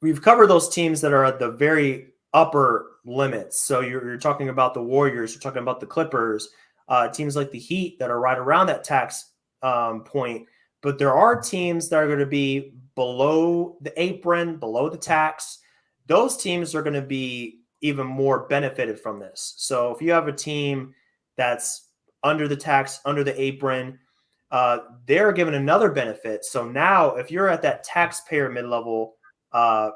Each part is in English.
we've covered those teams that are at the very upper limits. So you're talking about the Warriors, you're talking about the Clippers, teams like the Heat that are right around that tax point. But there are teams that are going to be below the apron, below the tax. Those teams are going to be even more benefited from this. So if you have a team that's under the tax, under the apron, they're given another benefit. So now, if you're at that taxpayer mid-level uh,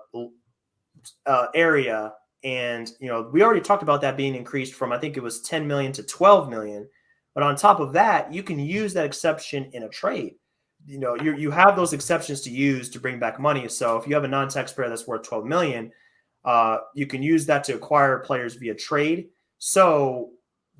area, and we already talked about that being increased from, I think it was 10 million to 12 million. But on top of that, you can use that exception in a trade. You have those exceptions to use to bring back money. So if you have a non-taxpayer that's worth 12 million, you can use that to acquire players via trade. So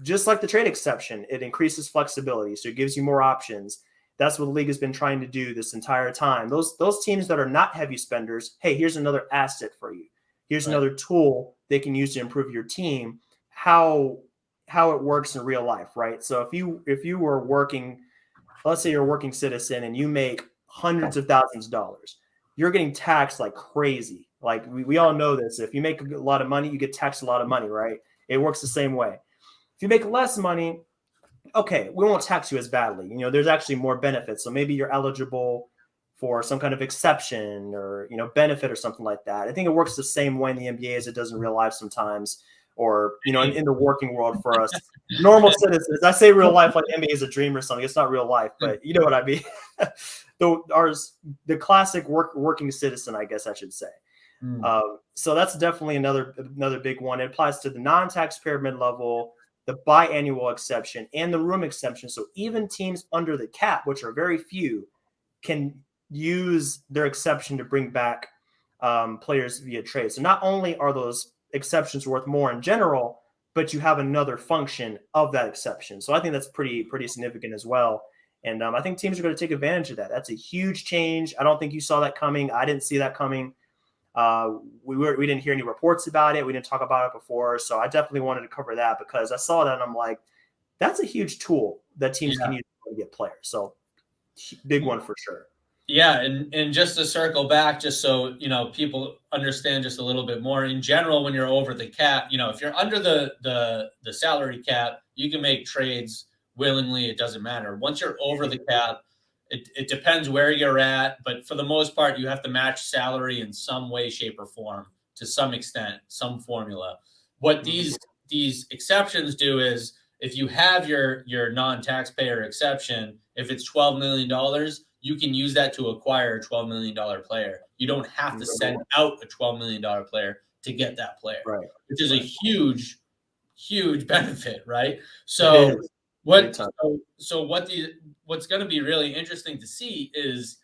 just like the trade exception, it increases flexibility. So it gives you more options. That's what the league has been trying to do this entire time. Those teams that are not heavy spenders, hey, here's another asset for you. Here's another tool they can use to improve your team. How it works in real life, right? So if you were working, let's say you're a working citizen and you make hundreds of thousands of dollars, you're getting taxed like crazy. Like we all know this. If you make a lot of money, you get taxed a lot of money, right? It works the same way. If you make less money, okay, we won't tax you as badly. There's actually more benefits. So maybe you're eligible for some kind of exception or, benefit or something like that. I think it works the same way in the NBA as it does in real life sometimes, or, in the working world for us normal citizens. I say real life like NBA is a dream or something. It's not real life, but you know what I mean? the classic working citizen, I guess I should say. So that's definitely another big one. It applies to the non-taxpayer mid-level, the biannual exception, and the room exception. So even teams under the cap, which are very few, can use their exception to bring back players via trade. So not only are those exceptions worth more in general, but you have another function of that exception. So I think that's pretty significant as well. And I think teams are going to take advantage of that. That's a huge change. I don't think you saw that coming. I didn't see that coming. We didn't hear any reports about it. We didn't talk about it before. So I definitely wanted to cover that because I saw that and I'm like, that's a huge tool that teams can use to get players. So big one for sure. Yeah, and just to circle back, just so people understand just a little bit more. In general, when you're over the cap, if you're under the salary cap, you can make trades willingly. It doesn't matter. Once you're over the cap, it depends where you're at, but for the most part, you have to match salary in some way, shape, or form to some extent, some formula. What these exceptions do is, if you have your non-taxpayer exception, if it's $12 million, you can use that to acquire a $12 million player. You don't have to send out a $12 million player to get that player, right, which is a huge, huge benefit, right? So what's going to be really interesting to see is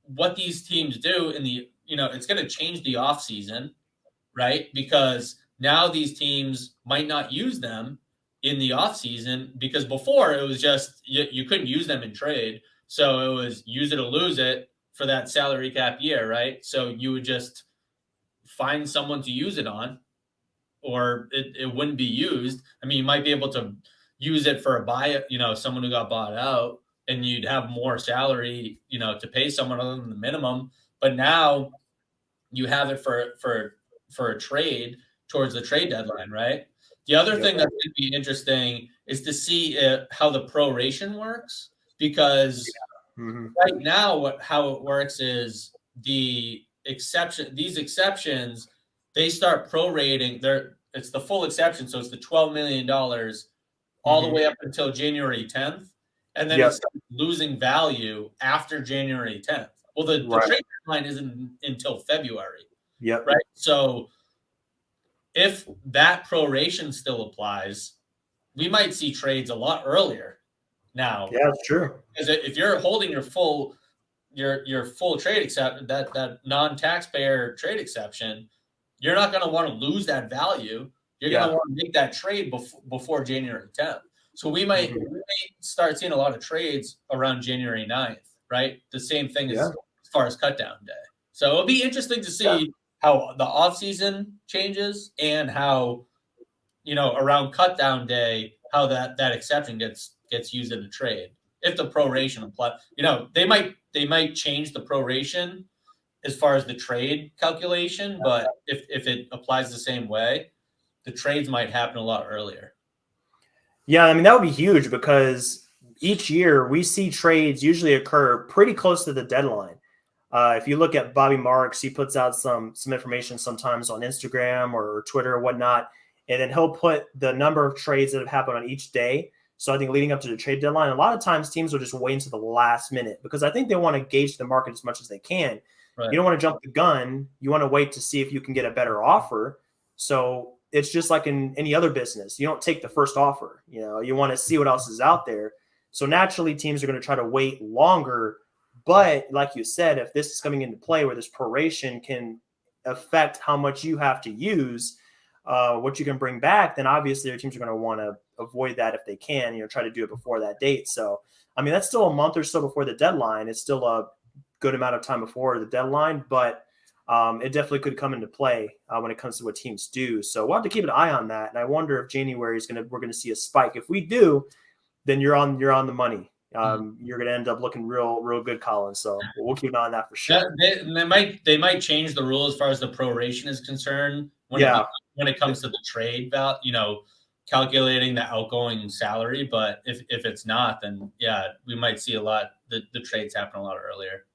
what these teams do it's going to change the offseason, right? Because now these teams might not use them in the offseason, because before it was just you couldn't use them in trade. So it was use it or lose it for that salary cap year, right? So you would just find someone to use it on, or it wouldn't be used. I mean, you might be able to use it for a buy, someone who got bought out, and you'd have more salary, to pay someone other than the minimum. But now you have it for a trade towards the trade deadline, right? The other thing that's going to be interesting is to see how the proration works, because right now how it works is these exceptions, they start prorating. It's the full exception, so it's the $12 million all the way up until January 10th, and then it starts losing value after January 10th. Well, the trade deadline isn't until February. Yep. Right. So if that proration still applies, we might see trades a lot earlier now. Yeah, that's true. Because if you're holding your full trade exception, that non-taxpayer trade exception, you're not going to want to lose that value. You're going to want to make that trade before January 10th. So we may start seeing a lot of trades around January 9th, right? The same thing as far as cut down day. So it'll be interesting to see how the offseason changes, and how, around cut down day, how that exception gets used in a trade. If the proration apply, they might change the proration as far as the trade calculation, but if it applies the same way, the trades might happen a lot earlier. Yeah, I mean, that would be huge because each year we see trades usually occur pretty close to the deadline. If you look at Bobby Marks, he puts out some information sometimes on Instagram or Twitter or whatnot, and then he'll put the number of trades that have happened on each day. So I think leading up to the trade deadline, a lot of times teams will just wait until the last minute because I think they want to gauge the market as much as they can. Right. You don't want to jump the gun. You want to wait to see if you can get a better offer. So it's just like in any other business. You don't take the first offer. You want to see what else is out there. So naturally, teams are going to try to wait longer. But like you said, if this is coming into play where this proration can affect how much you have to use, what you can bring back, then obviously your teams are going to want to avoid that if they can, try to do it before that date. So, I mean, that's still a month or so before the deadline. It's still a good amount of time before the deadline, but it definitely could come into play when it comes to what teams do. So we'll have to keep an eye on that. And I wonder if January we're going to see a spike. If we do, then you're on the money. You're going to end up looking real good, Colin. So we'll keep an eye on that for sure. They might change the rule as far as the proration is concerned when it comes to the trade value, calculating the outgoing salary. But if it's not, then yeah, we might see the trades happen a lot earlier.